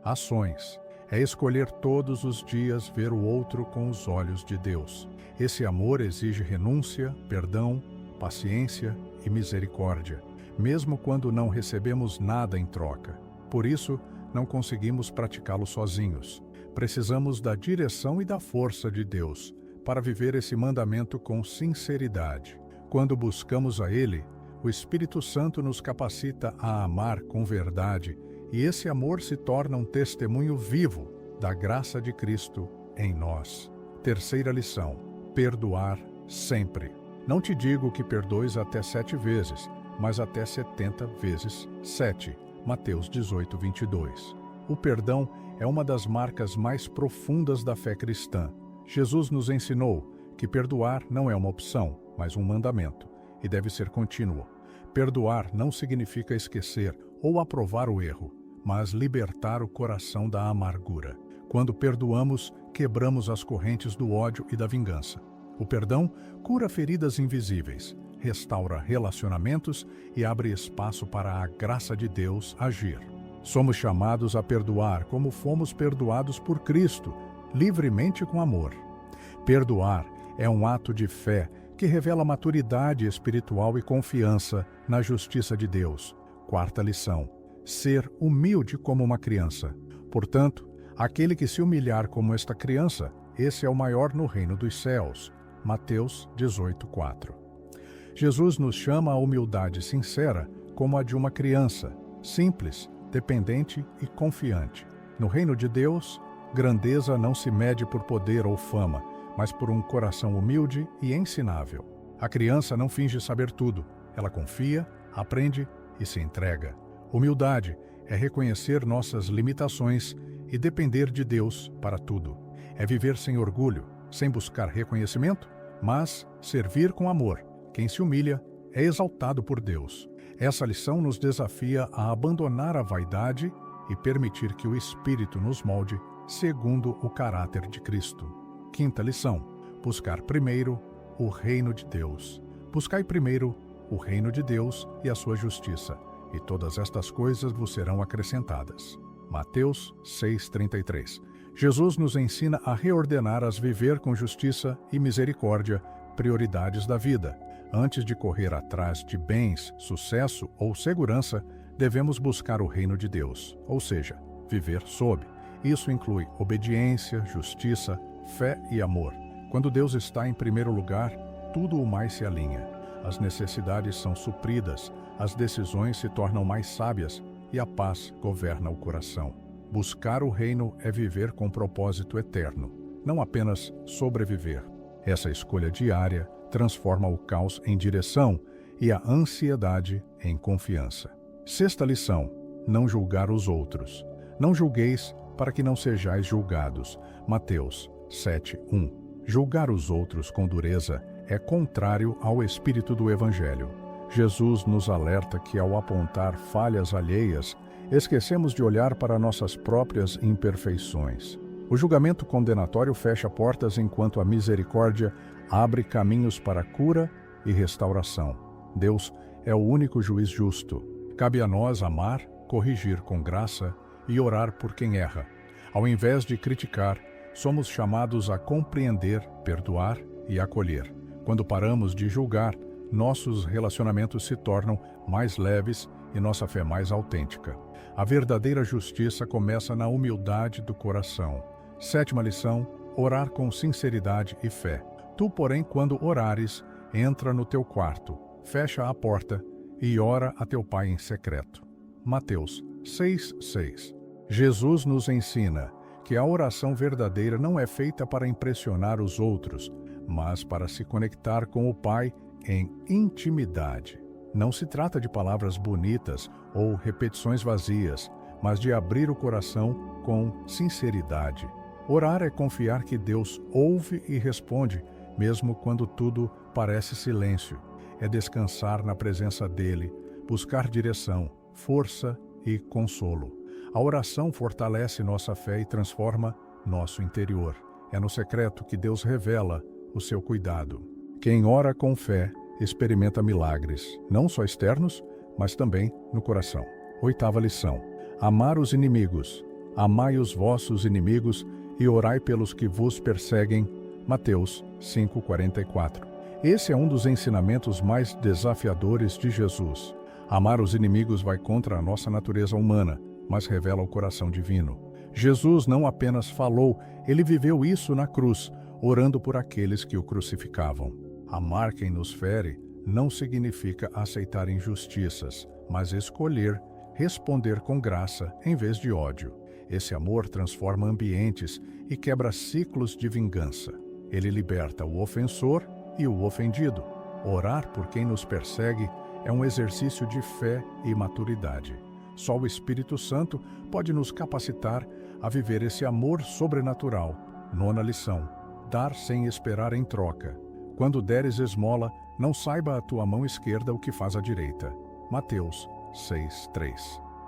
Ações. É escolher todos os dias ver o outro com os olhos de Deus. Esse amor exige renúncia, perdão, paciência e misericórdia, mesmo quando não recebemos nada em troca. Por isso, não conseguimos praticá-lo sozinhos. Precisamos da direção e da força de Deus para viver esse mandamento com sinceridade. Quando buscamos a Ele, o Espírito Santo nos capacita a amar com verdade, e esse amor se torna um testemunho vivo da graça de Cristo em nós. Terceira lição: perdoar sempre. Não te digo que perdoes até 7 vezes, mas até 70 vezes 7. Mateus 18, 22. O perdão é uma das marcas mais profundas da fé cristã. Jesus nos ensinou que perdoar não é uma opção, mas um mandamento, e deve ser contínuo. Perdoar não significa esquecer ou aprovar o erro, mas libertar o coração da amargura. Quando perdoamos, quebramos as correntes do ódio e da vingança. O perdão cura feridas invisíveis, restaura relacionamentos e abre espaço para a graça de Deus agir. Somos chamados a perdoar como fomos perdoados por Cristo, livremente com amor. Perdoar é um ato de fé que revela maturidade espiritual e confiança na justiça de Deus. Quarta lição: ser humilde como uma criança. Portanto, aquele que se humilhar como esta criança, esse é o maior no reino dos céus. Mateus 18, 4. Jesus nos chama à humildade sincera como a de uma criança, simples, dependente e confiante. No reino de Deus, grandeza não se mede por poder ou fama, mas por um coração humilde e ensinável. A criança não finge saber tudo, ela confia, aprende e se entrega. Humildade é reconhecer nossas limitações e depender de Deus para tudo. É viver sem orgulho, sem buscar reconhecimento, mas servir com amor. Quem se humilha é exaltado por Deus. Essa lição nos desafia a abandonar a vaidade e permitir que o Espírito nos molde segundo o caráter de Cristo. Quinta lição: buscar primeiro o reino de Deus. Buscai primeiro o reino de Deus e a sua justiça, e todas estas coisas vos serão acrescentadas. Mateus 6,33. Jesus nos ensina a reordenar as viver com justiça e misericórdia, prioridades da vida. Antes de correr atrás de bens, sucesso ou segurança, devemos buscar o reino de Deus, ou seja, viver sob. Isso inclui obediência, justiça, fé e amor. Quando Deus está em primeiro lugar, tudo o mais se alinha. As necessidades são supridas, as decisões se tornam mais sábias e a paz governa o coração. Buscar o reino é viver com propósito eterno, não apenas sobreviver. Essa escolha diária transforma o caos em direção e a ansiedade em confiança. Sexta lição: não julgar os outros. Não julgueis para que não sejais julgados. Mateus 7:1. Julgar os outros com dureza é contrário ao espírito do Evangelho. Jesus nos alerta que, ao apontar falhas alheias, esquecemos de olhar para nossas próprias imperfeições. O julgamento condenatório fecha portas enquanto a misericórdia abre caminhos para cura e restauração. Deus é o único juiz justo. Cabe a nós amar, corrigir com graça e orar por quem erra. Ao invés de criticar, somos chamados a compreender, perdoar e acolher. Quando paramos de julgar, nossos relacionamentos se tornam mais leves e nossa fé mais autêntica. A verdadeira justiça começa na humildade do coração. Sétima lição: orar com sinceridade e fé. Tu, porém, quando orares, entra no teu quarto, fecha a porta e ora a teu pai em secreto. Mateus 6:6. Jesus nos ensina que a oração verdadeira não é feita para impressionar os outros, mas para se conectar com o Pai em intimidade. Não se trata de palavras bonitas ou repetições vazias, mas de abrir o coração com sinceridade. Orar é confiar que Deus ouve e responde, mesmo quando tudo parece silêncio. É descansar na presença dele, buscar direção, força e consolo. A oração fortalece nossa fé e transforma nosso interior. É no secreto que Deus revela o seu cuidado. Quem ora com fé experimenta milagres, não só externos, mas também no coração. Oitava lição: amar os inimigos. Amai os vossos inimigos e orai pelos que vos perseguem. Mateus 5,44. Esse é um dos ensinamentos mais desafiadores de Jesus. Amar os inimigos vai contra a nossa natureza humana, mas revela o coração divino. Jesus não apenas falou, ele viveu isso na cruz, orando por aqueles que o crucificavam. Amar quem nos fere não significa aceitar injustiças, mas escolher responder com graça em vez de ódio. Esse amor transforma ambientes e quebra ciclos de vingança. Ele liberta o ofensor e o ofendido. Orar por quem nos persegue é um exercício de fé e maturidade. Só o Espírito Santo pode nos capacitar a viver esse amor sobrenatural. 9ª lição: dar sem esperar em troca. Quando deres esmola, não saiba a tua mão esquerda o que faz a direita. Mateus 6,3.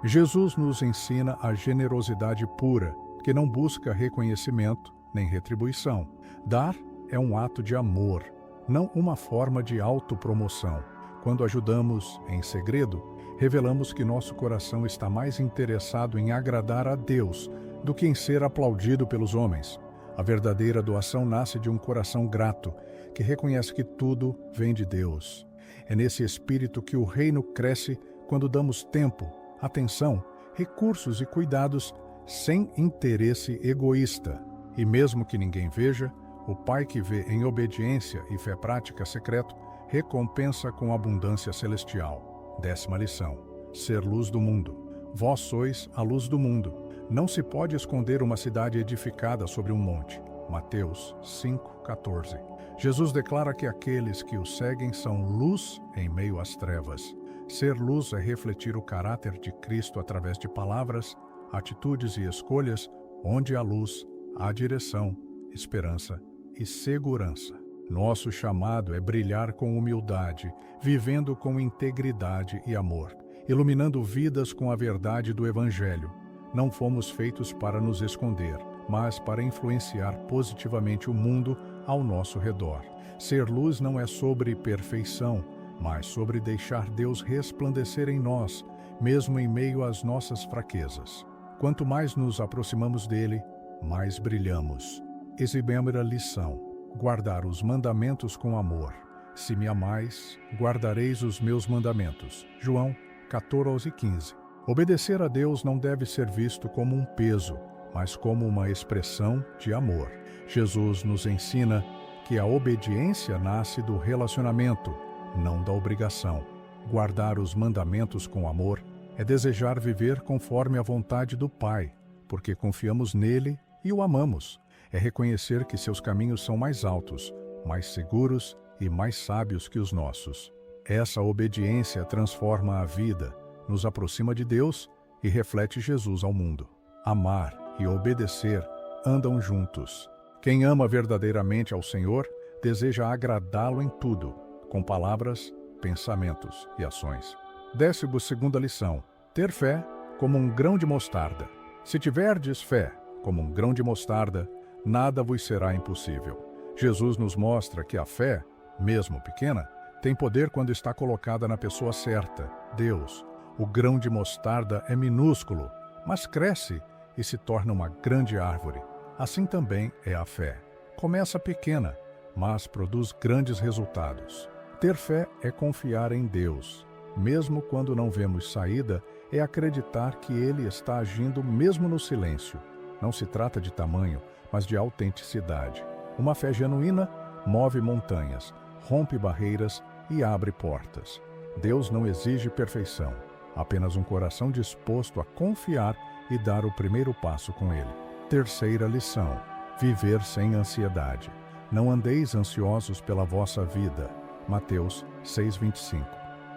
Jesus nos ensina a generosidade pura, que não busca reconhecimento nem retribuição. Dar é um ato de amor, não uma forma de autopromoção. Quando ajudamos em segredo, revelamos que nosso coração está mais interessado em agradar a Deus do que em ser aplaudido pelos homens. A verdadeira doação nasce de um coração grato, que reconhece que tudo vem de Deus. É nesse espírito que o reino cresce quando damos tempo, atenção, recursos e cuidados sem interesse egoísta. E mesmo que ninguém veja, o Pai que vê em obediência e fé prática secreto, recompensa com abundância celestial. 10ª lição: ser luz do mundo. Vós sois a luz do mundo. Não se pode esconder uma cidade edificada sobre um monte. Mateus 5,14. Jesus declara que aqueles que o seguem são luz em meio às trevas. Ser luz é refletir o caráter de Cristo através de palavras, atitudes e escolhas. Onde há luz, há direção, esperança e segurança. Nosso chamado é brilhar com humildade, vivendo com integridade e amor, iluminando vidas com a verdade do Evangelho. Não fomos feitos para nos esconder, mas para influenciar positivamente o mundo ao nosso redor. Ser luz não é sobre perfeição, mas sobre deixar Deus resplandecer em nós, mesmo em meio às nossas fraquezas. Quanto mais nos aproximamos dele, mais brilhamos. 11ª lição: guardar os mandamentos com amor. Se me amais, guardareis os meus mandamentos. João 14,15. Obedecer a Deus não deve ser visto como um peso, mas como uma expressão de amor. Jesus nos ensina que a obediência nasce do relacionamento, não da obrigação. Guardar os mandamentos com amor é desejar viver conforme a vontade do Pai, porque confiamos nele e o amamos. É reconhecer que seus caminhos são mais altos, mais seguros e mais sábios que os nossos. Essa obediência transforma a vida, nos aproxima de Deus e reflete Jesus ao mundo. Amar e obedecer andam juntos. Quem ama verdadeiramente ao Senhor deseja agradá-lo em tudo, com palavras, pensamentos e ações. 12ª lição: ter fé como um grão de mostarda. Se tiverdes fé como um grão de mostarda, nada vos será impossível. Jesus nos mostra que a fé, mesmo pequena, tem poder quando está colocada na pessoa certa, Deus. O grão de mostarda é minúsculo, mas cresce e se torna uma grande árvore. Assim também é a fé. Começa pequena, mas produz grandes resultados. Ter fé é confiar em Deus. Mesmo quando não vemos saída, é acreditar que Ele está agindo mesmo no silêncio. Não se trata de tamanho, mas de autenticidade. Uma fé genuína move montanhas, rompe barreiras e abre portas. Deus não exige perfeição, apenas um coração disposto a confiar e dar o primeiro passo com Ele. 3ª lição: viver sem ansiedade. Não andeis ansiosos pela vossa vida. Mateus 6,25.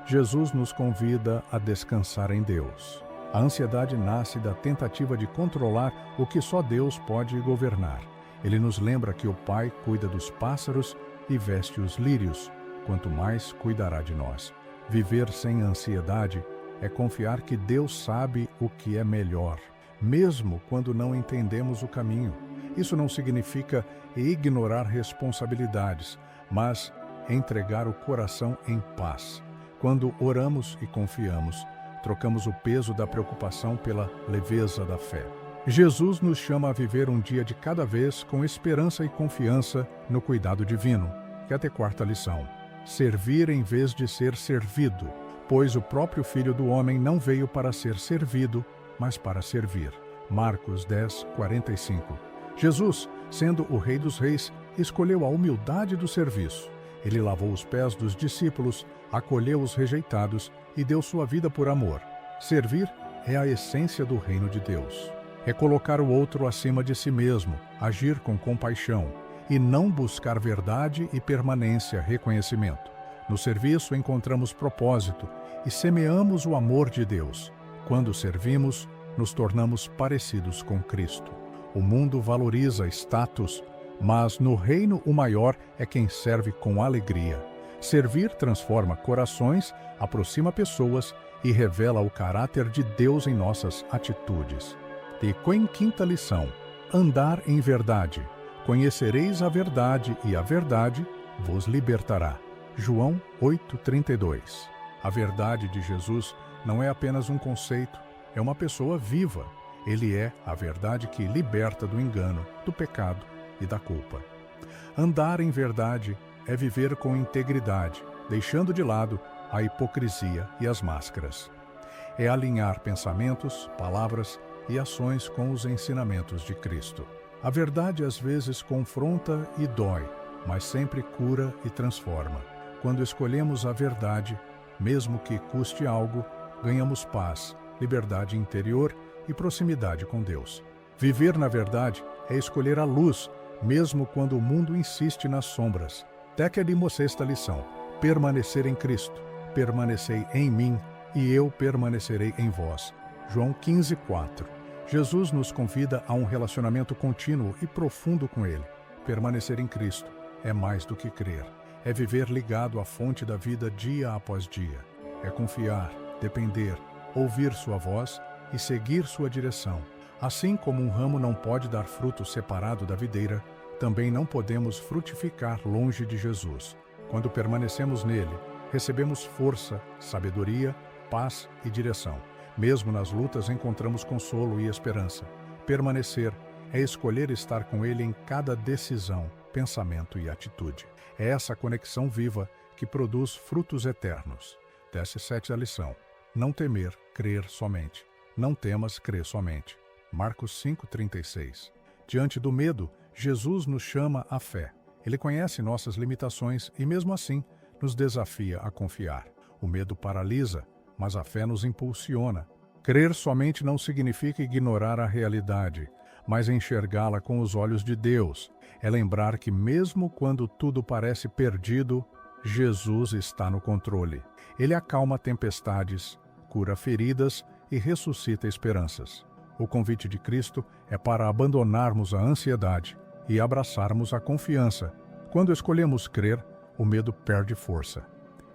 Jesus nos convida a descansar em Deus. A ansiedade nasce da tentativa de controlar o que só Deus pode governar. Ele nos lembra que o Pai cuida dos pássaros e veste os lírios, quanto mais cuidará de nós. Viver sem ansiedade é confiar que Deus sabe o que é melhor, mesmo quando não entendemos o caminho. Isso não significa ignorar responsabilidades, mas entregar o coração em paz. Quando oramos e confiamos, trocamos o peso da preocupação pela leveza da fé. Jesus nos chama a viver um dia de cada vez com esperança e confiança no cuidado divino. Até quarta lição. Servir em vez de ser servido, pois o próprio Filho do Homem não veio para ser servido, mas para servir. Marcos 10, 45. Jesus, sendo o Rei dos Reis, escolheu a humildade do serviço. Ele lavou os pés dos discípulos, acolheu os rejeitados e deu sua vida por amor. Servir é a essência do reino de Deus. É colocar o outro acima de si mesmo, agir com compaixão e não buscar verdade e permanência, reconhecimento. No serviço encontramos propósito e semeamos o amor de Deus. Quando servimos, nos tornamos parecidos com Cristo. O mundo valoriza status, mas no reino o maior é quem serve com alegria. Servir transforma corações, aproxima pessoas e revela o caráter de Deus em nossas atitudes. E quinta lição, andar em verdade. Conhecereis a verdade e a verdade vos libertará. João 8,32. A verdade de Jesus não é apenas um conceito, é uma pessoa viva. Ele é a verdade que liberta do engano, do pecado e da culpa. Andar em verdade é viver com integridade, deixando de lado a hipocrisia e as máscaras. É alinhar pensamentos, palavras e ações com os ensinamentos de Cristo. A verdade às vezes confronta e dói, mas sempre cura e transforma. Quando escolhemos a verdade, mesmo que custe algo, ganhamos paz, liberdade interior e proximidade com Deus. Viver na verdade é escolher a luz, mesmo quando o mundo insiste nas sombras. Décima sexta lição. Permanecer em Cristo. Permanecei em mim e eu permanecerei em vós. João 15:4. Jesus nos convida a um relacionamento contínuo e profundo com Ele. Permanecer em Cristo é mais do que crer. É viver ligado à fonte da vida dia após dia. É confiar, depender, ouvir sua voz e seguir sua direção. Assim como um ramo não pode dar fruto separado da videira, também não podemos frutificar longe de Jesus. Quando permanecemos nele, recebemos força, sabedoria, paz e direção. Mesmo nas lutas encontramos consolo e esperança. Permanecer é escolher estar com Ele em cada decisão, pensamento e atitude. É essa conexão viva que produz frutos eternos. 17ª lição. Não temer, crer somente. Não temas, crer somente. Marcos 5,36. Diante do medo, Jesus nos chama à fé. Ele conhece nossas limitações e, mesmo assim, nos desafia a confiar. O medo paralisa, mas a fé nos impulsiona. Crer somente não significa ignorar a realidade, mas enxergá-la com os olhos de Deus. É lembrar que mesmo quando tudo parece perdido, Jesus está no controle. Ele acalma tempestades, cura feridas e ressuscita esperanças. O convite de Cristo é para abandonarmos a ansiedade e abraçarmos a confiança. Quando escolhemos crer, o medo perde força.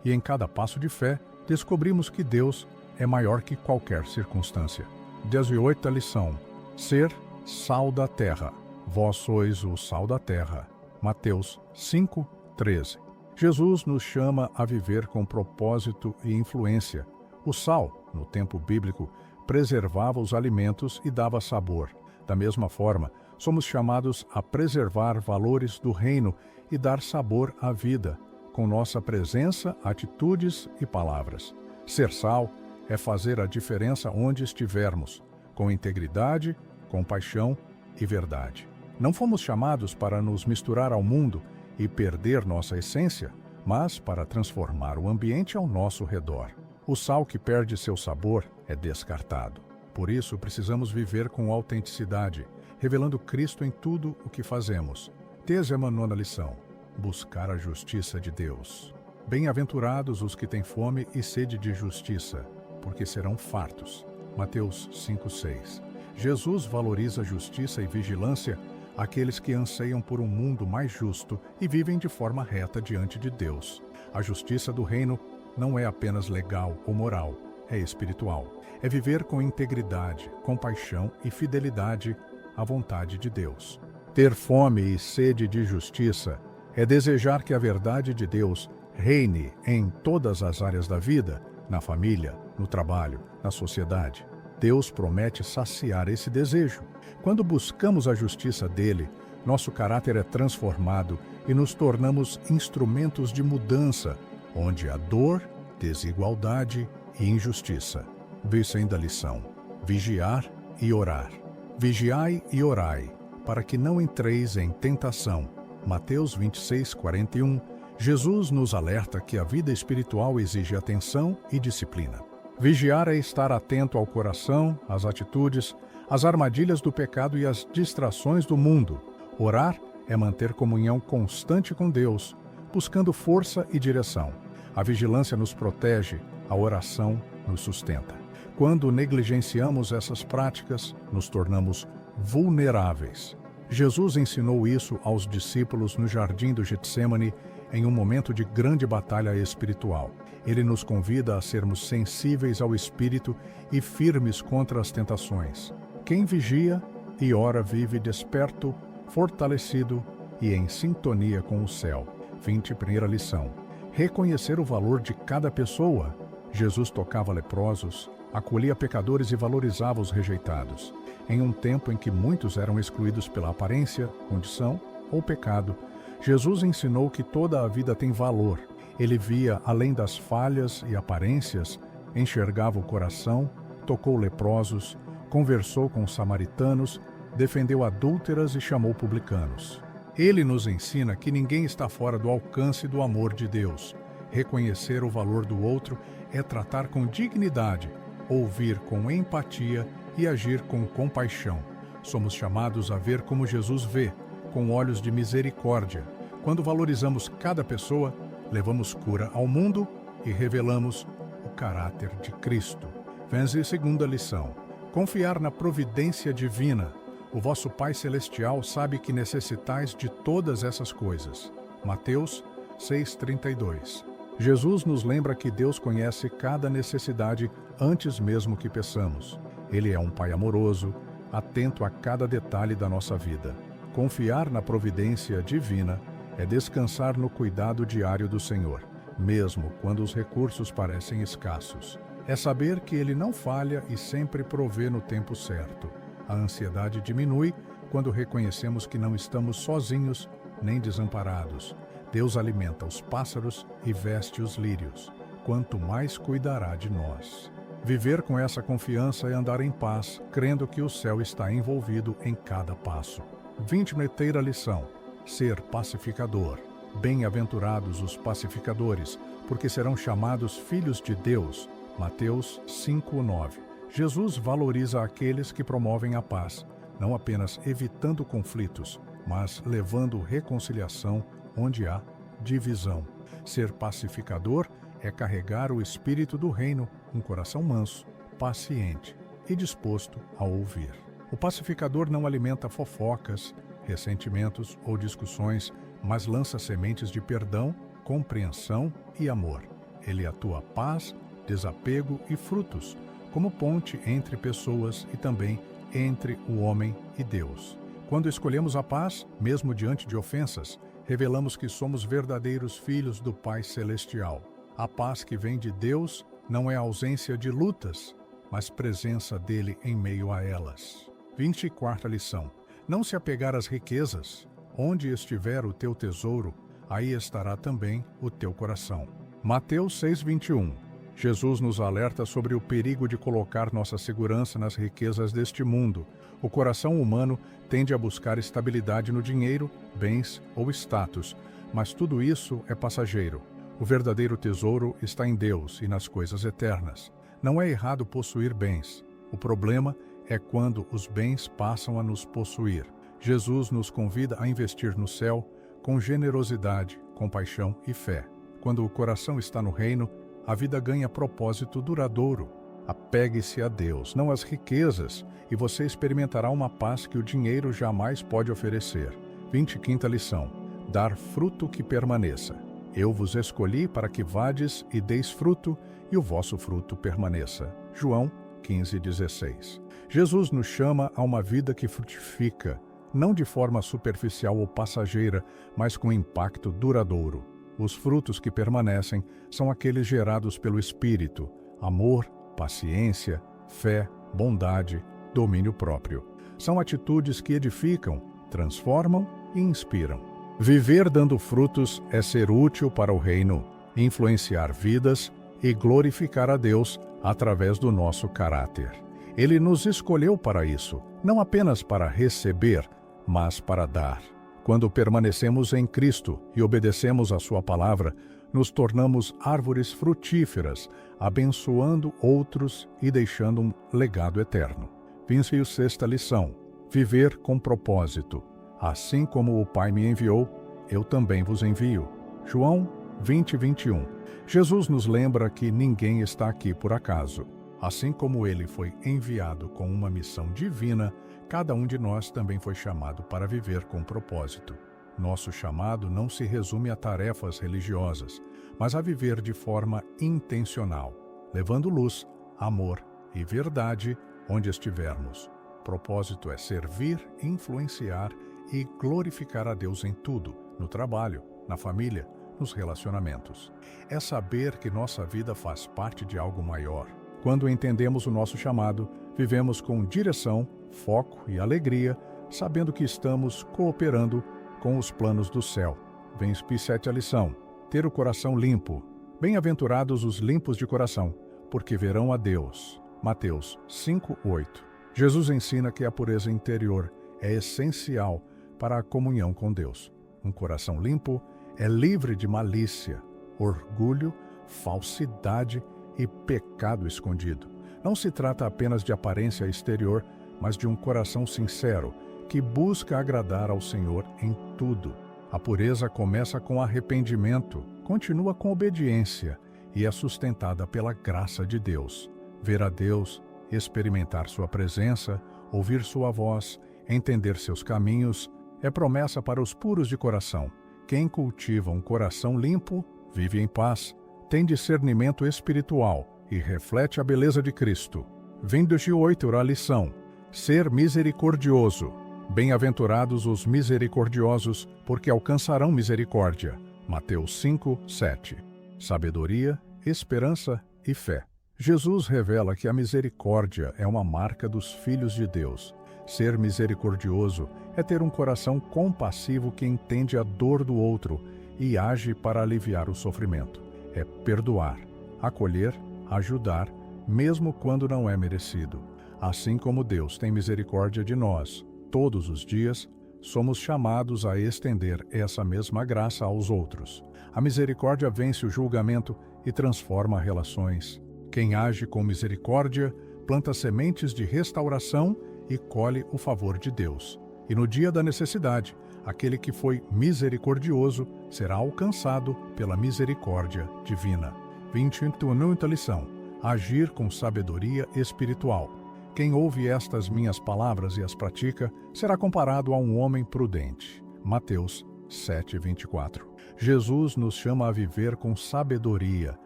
E em cada passo de fé, descobrimos que Deus é maior que qualquer circunstância. 18ª lição. Ser sal da terra. Vós sois o sal da terra. Mateus 5:13. Jesus nos chama a viver com propósito e influência. O sal, no tempo bíblico, preservava os alimentos e dava sabor. Da mesma forma, somos chamados a preservar valores do reino e dar sabor à vida, com nossa presença, atitudes e palavras. Ser sal é fazer a diferença onde estivermos, com integridade, compaixão e verdade. Não fomos chamados para nos misturar ao mundo e perder nossa essência, mas para transformar o ambiente ao nosso redor. O sal que perde seu sabor é descartado. Por isso, precisamos viver com autenticidade, revelando Cristo em tudo o que fazemos. 19ª lição. Buscar a justiça de Deus. Bem-aventurados os que têm fome e sede de justiça, porque serão fartos. Mateus 5:6. Jesus valoriza justiça e vigilância àqueles que anseiam por um mundo mais justo e vivem de forma reta diante de Deus. A justiça do reino não é apenas legal ou moral, é espiritual. É viver com integridade, compaixão e fidelidade à vontade de Deus. Ter fome e sede de justiça é desejar que a verdade de Deus reine em todas as áreas da vida, na família, no trabalho, na sociedade. Deus promete saciar esse desejo. Quando buscamos a justiça dele, nosso caráter é transformado e nos tornamos instrumentos de mudança, onde há dor, desigualdade e injustiça. Veja ainda a lição: vigiar e orar. Vigiai e orai, para que não entreis em tentação. Mateus 26:41. Jesus nos alerta que a vida espiritual exige atenção e disciplina. Vigiar é estar atento ao coração, às atitudes, às armadilhas do pecado e às distrações do mundo. Orar é manter comunhão constante com Deus, buscando força e direção. A vigilância nos protege, a oração nos sustenta. Quando negligenciamos essas práticas, nos tornamos vulneráveis. Jesus ensinou isso aos discípulos no jardim do Getsêmani em um momento de grande batalha espiritual. Ele nos convida a sermos sensíveis ao Espírito e firmes contra as tentações. Quem vigia e ora vive desperto, fortalecido e em sintonia com o céu. 21ª lição. Reconhecer o valor de cada pessoa. Jesus tocava leprosos, acolhia pecadores e valorizava os rejeitados. Em um tempo em que muitos eram excluídos pela aparência, condição ou pecado, Jesus ensinou que toda a vida tem valor. Ele via além das falhas e aparências, enxergava o coração, tocou leprosos, conversou com os samaritanos, defendeu adúlteras e chamou publicanos. Ele nos ensina que ninguém está fora do alcance do amor de Deus. Reconhecer o valor do outro é tratar com dignidade, ouvir com empatia e agir com compaixão. Somos chamados a ver como Jesus vê, com olhos de misericórdia. Quando valorizamos cada pessoa, levamos cura ao mundo e revelamos o caráter de Cristo. Vence a segunda lição. Confiar na providência divina. O vosso Pai Celestial sabe que necessitais de todas essas coisas. Mateus 6:32. Jesus nos lembra que Deus conhece cada necessidade antes mesmo que peçamos. Ele é um Pai amoroso, atento a cada detalhe da nossa vida. Confiar na providência divina é descansar no cuidado diário do Senhor, mesmo quando os recursos parecem escassos. É saber que Ele não falha e sempre provê no tempo certo. A ansiedade diminui quando reconhecemos que não estamos sozinhos nem desamparados. Deus alimenta os pássaros e veste os lírios. Quanto mais cuidará de nós. Viver com essa confiança é andar em paz, crendo que o céu está envolvido em cada passo. 21ª lição. Ser pacificador. Bem-aventurados os pacificadores, porque serão chamados filhos de Deus. Mateus 5:9. Jesus valoriza aqueles que promovem a paz, não apenas evitando conflitos, mas levando reconciliação onde há divisão. Ser pacificador é carregar o espírito do reino, um coração manso, paciente e disposto a ouvir. O pacificador não alimenta fofocas, ressentimentos ou discussões, mas lança sementes de perdão, compreensão e amor. Ele atua paz, desapego e frutos, como ponte entre pessoas e também entre o homem e Deus. Quando escolhemos a paz, mesmo diante de ofensas, revelamos que somos verdadeiros filhos do Pai Celestial. A paz que vem de Deus não é ausência de lutas, mas presença dele em meio a elas. 24ª lição. Não se apegar às riquezas. Onde estiver o teu tesouro, aí estará também o teu coração. Mateus 6:21. Jesus nos alerta sobre o perigo de colocar nossa segurança nas riquezas deste mundo. O coração humano tende a buscar estabilidade no dinheiro, bens ou status, mas tudo isso é passageiro. O verdadeiro tesouro está em Deus e nas coisas eternas. Não é errado possuir bens. O problema é quando os bens passam a nos possuir. Jesus nos convida a investir no céu com generosidade, compaixão e fé. Quando o coração está no reino, a vida ganha propósito duradouro. Apegue-se a Deus, não às riquezas, e você experimentará uma paz que o dinheiro jamais pode oferecer. 25ª lição. Dar fruto que permaneça. Eu vos escolhi para que vades e deis fruto, e o vosso fruto permaneça. João 15:16. Jesus nos chama a uma vida que frutifica, não de forma superficial ou passageira, mas com impacto duradouro. Os frutos que permanecem são aqueles gerados pelo Espírito: amor, paciência, fé, bondade, domínio próprio. São atitudes que edificam, transformam e inspiram. Viver dando frutos é ser útil para o reino, influenciar vidas e glorificar a Deus através do nosso caráter. Ele nos escolheu para isso, não apenas para receber, mas para dar. Quando permanecemos em Cristo e obedecemos a sua palavra, nos tornamos árvores frutíferas, abençoando outros e deixando um legado eterno. 26ª lição: viver com propósito. Assim como o Pai me enviou, eu também vos envio. João 20:21. Jesus nos lembra que ninguém está aqui por acaso. Assim como ele foi enviado com uma missão divina, cada um de nós também foi chamado para viver com propósito. Nosso chamado não se resume a tarefas religiosas, mas a viver de forma intencional, levando luz, amor e verdade onde estivermos. Propósito é servir, influenciar e glorificar a Deus em tudo, no trabalho, na família, nos relacionamentos. É saber que nossa vida faz parte de algo maior. Quando entendemos o nosso chamado, vivemos com direção, foco e alegria, sabendo que estamos cooperando com os planos do céu. 27ª lição: ter o coração limpo. Bem-aventurados os limpos de coração, porque verão a Deus. Mateus 5:8. Jesus ensina que a pureza interior é essencial para a comunhão com Deus. Um coração limpo é livre de malícia, orgulho, falsidade e pecado escondido. Não se trata apenas de aparência exterior, mas de um coração sincero que busca agradar ao Senhor em tudo. A pureza começa com arrependimento, continua com obediência e é sustentada pela graça de Deus. Ver a Deus, experimentar sua presença, ouvir sua voz, entender seus caminhos, é promessa para os puros de coração. Quem cultiva um coração limpo, vive em paz, tem discernimento espiritual e reflete a beleza de Cristo. 28ª lição: ser misericordioso. Bem-aventurados os misericordiosos, porque alcançarão misericórdia. Mateus 5:7. Sabedoria, esperança e fé. Jesus revela que a misericórdia é uma marca dos filhos de Deus. Ser misericordioso é ter um coração compassivo que entende a dor do outro e age para aliviar o sofrimento. É perdoar, acolher, ajudar, mesmo quando não é merecido. Assim como Deus tem misericórdia de nós, todos os dias, somos chamados a estender essa mesma graça aos outros. A misericórdia vence o julgamento e transforma relações. Quem age com misericórdia planta sementes de restauração e colhe o favor de Deus. E no dia da necessidade, aquele que foi misericordioso será alcançado pela misericórdia divina. 29ª lição: agir com sabedoria espiritual. Quem ouve estas minhas palavras e as pratica será comparado a um homem prudente. Mateus 7:24. Jesus nos chama a viver com sabedoria,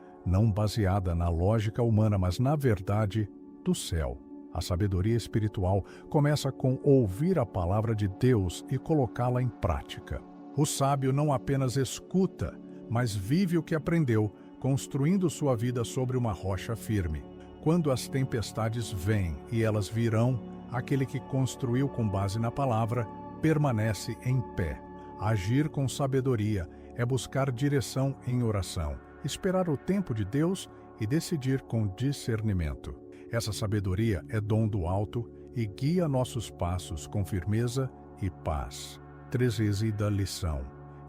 não baseada na lógica humana, mas na verdade do céu. A sabedoria espiritual começa com ouvir a palavra de Deus e colocá-la em prática. O sábio não apenas escuta, mas vive o que aprendeu, construindo sua vida sobre uma rocha firme. Quando as tempestades vêm, e elas virão, aquele que construiu com base na palavra permanece em pé. Agir com sabedoria é buscar direção em oração, esperar o tempo de Deus e decidir com discernimento. Essa sabedoria é dom do alto e guia nossos passos com firmeza e paz. 30ª lição: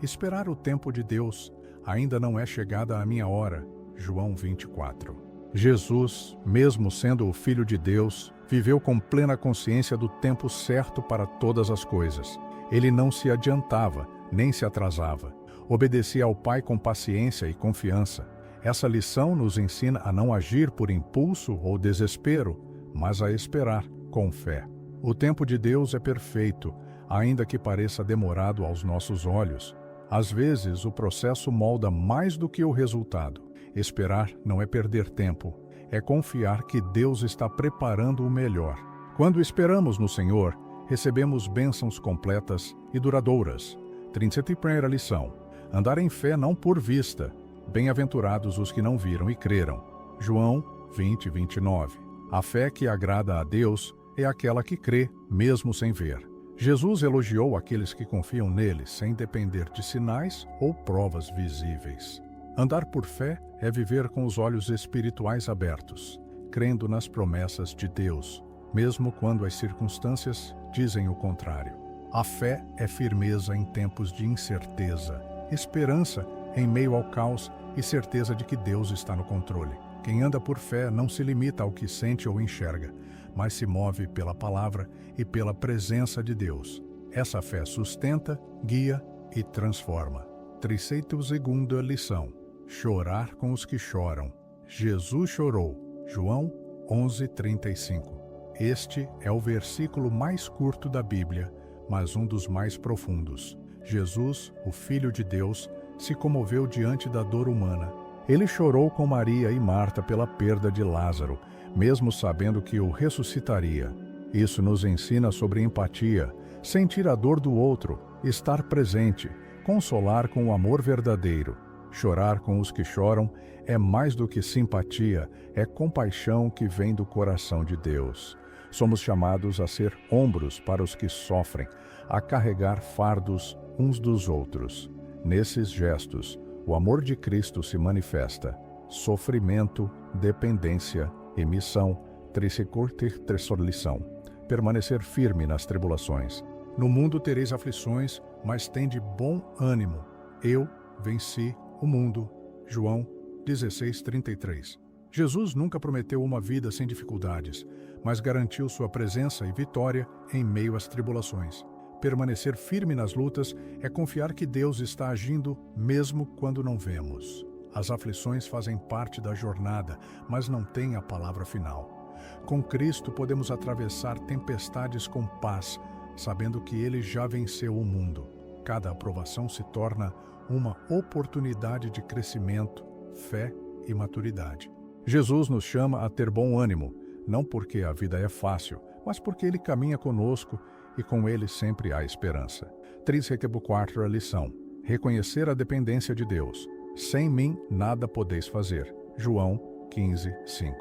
esperar o tempo de Deus. Ainda não é chegada a minha hora. João 24. Jesus, mesmo sendo o Filho de Deus, viveu com plena consciência do tempo certo para todas as coisas. Ele não se adiantava, nem se atrasava. Obedecia ao Pai com paciência e confiança. Essa lição nos ensina a não agir por impulso ou desespero, mas a esperar com fé. O tempo de Deus é perfeito, ainda que pareça demorado aos nossos olhos. Às vezes, o processo molda mais do que o resultado. Esperar não é perder tempo, é confiar que Deus está preparando o melhor. Quando esperamos no Senhor, recebemos bênçãos completas e duradouras. 31ª lição: andar em fé não por vista. Bem-aventurados os que não viram e creram. João 20:29. A fé que agrada a Deus é aquela que crê, mesmo sem ver. Jesus elogiou aqueles que confiam nele, sem depender de sinais ou provas visíveis. Andar por fé é viver com os olhos espirituais abertos, crendo nas promessas de Deus, mesmo quando as circunstâncias dizem o contrário. A fé é firmeza em tempos de incerteza, esperança em meio ao caos e certeza de que Deus está no controle. Quem anda por fé não se limita ao que sente ou enxerga, mas se move pela palavra e pela presença de Deus. Essa fé sustenta, guia e transforma. 32ª lição. Chorar com os que choram. Jesus chorou. João 11:35. Este é o versículo mais curto da Bíblia, mas um dos mais profundos. Jesus, o Filho de Deus, se comoveu diante da dor humana. Ele chorou com Maria e Marta pela perda de Lázaro, mesmo sabendo que o ressuscitaria. Isso nos ensina sobre empatia, sentir a dor do outro, estar presente, consolar com o amor verdadeiro. Chorar com os que choram é mais do que simpatia, é compaixão que vem do coração de Deus. Somos chamados a ser ombros para os que sofrem, a carregar fardos uns dos outros. Nesses gestos, o amor de Cristo se manifesta. Sofrimento, dependência e missão. 33ª lição. Permanecer firme nas tribulações. No mundo tereis aflições, mas tende bom ânimo. Eu venci o mundo. João 16:33. Jesus nunca prometeu uma vida sem dificuldades, mas garantiu sua presença e vitória em meio às tribulações. Permanecer firme nas lutas é confiar que Deus está agindo mesmo quando não vemos. As aflições fazem parte da jornada, mas não têm a palavra final. Com Cristo podemos atravessar tempestades com paz, sabendo que Ele já venceu o mundo. Cada aprovação se torna uma oportunidade de crescimento, fé e maturidade. Jesus nos chama a ter bom ânimo, não porque a vida é fácil, mas porque Ele caminha conosco e com Ele sempre há esperança. 34ª lição. Reconhecer a dependência de Deus. Sem mim nada podeis fazer. João 15:5.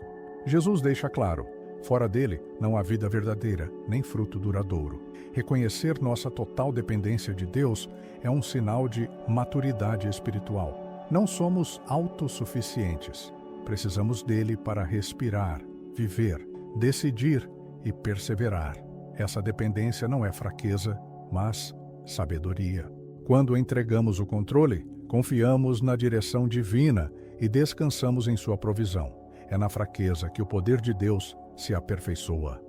Jesus deixa claro, fora dele não há vida verdadeira, nem fruto duradouro. Reconhecer nossa total dependência de Deus é um sinal de maturidade espiritual. Não somos autossuficientes. Precisamos dele para respirar, viver, decidir e perseverar. Essa dependência não é fraqueza, mas sabedoria. Quando entregamos o controle, confiamos na direção divina e descansamos em sua provisão. É na fraqueza que o poder de Deus se aperfeiçoa.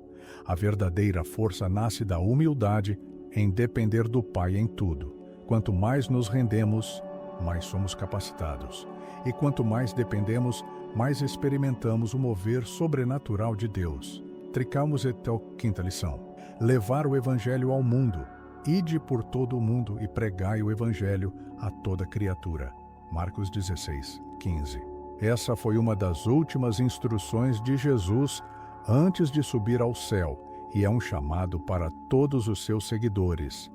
A verdadeira força nasce da humildade em depender do Pai em tudo. Quanto mais nos rendemos, mais somos capacitados. E quanto mais dependemos, mais experimentamos o mover sobrenatural de Deus. 35ª lição. Levar o Evangelho ao mundo. Ide por todo o mundo e pregai o Evangelho a toda criatura. Marcos 16:15. Essa foi uma das últimas instruções de Jesus antes de subir ao céu e é um chamado para todos os seus seguidores.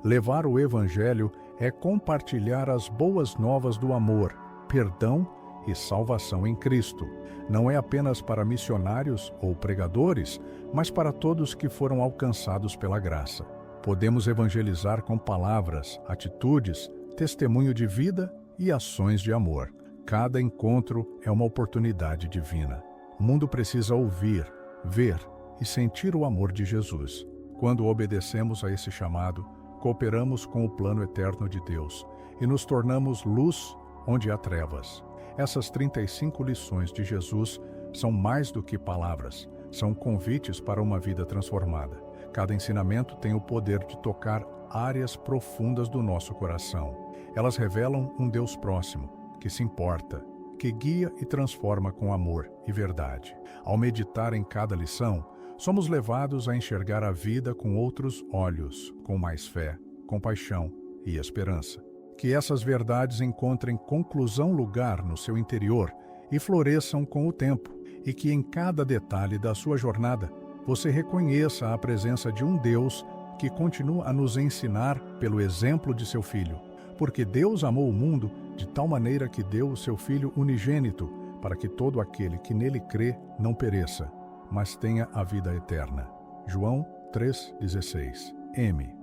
Levar o Evangelho é compartilhar as boas novas do amor, perdão e salvação em Cristo. Não é apenas para missionários ou pregadores, mas para todos que foram alcançados pela graça. Podemos evangelizar com palavras, atitudes, testemunho de vida e ações de amor. Cada encontro é uma oportunidade divina. O mundo precisa ouvir, ver e sentir o amor de Jesus. Quando obedecemos a esse chamado, cooperamos com o plano eterno de Deus e nos tornamos luz onde há trevas. Essas 35 lições de Jesus são mais do que palavras, são convites para uma vida transformada. Cada ensinamento tem o poder de tocar áreas profundas do nosso coração. Elas revelam um Deus próximo, que se importa, que guia e transforma com amor e verdade. Ao meditar em cada lição, somos levados a enxergar a vida com outros olhos, com mais fé, compaixão e esperança. Que essas verdades encontrem conclusão lugar no seu interior e floresçam com o tempo, e que em cada detalhe da sua jornada você reconheça a presença de um Deus que continua a nos ensinar pelo exemplo de seu Filho. Porque Deus amou o mundo de tal maneira que deu o seu Filho unigênito, para que todo aquele que nele crê não pereça, mas tenha a vida eterna. João 3,16. M.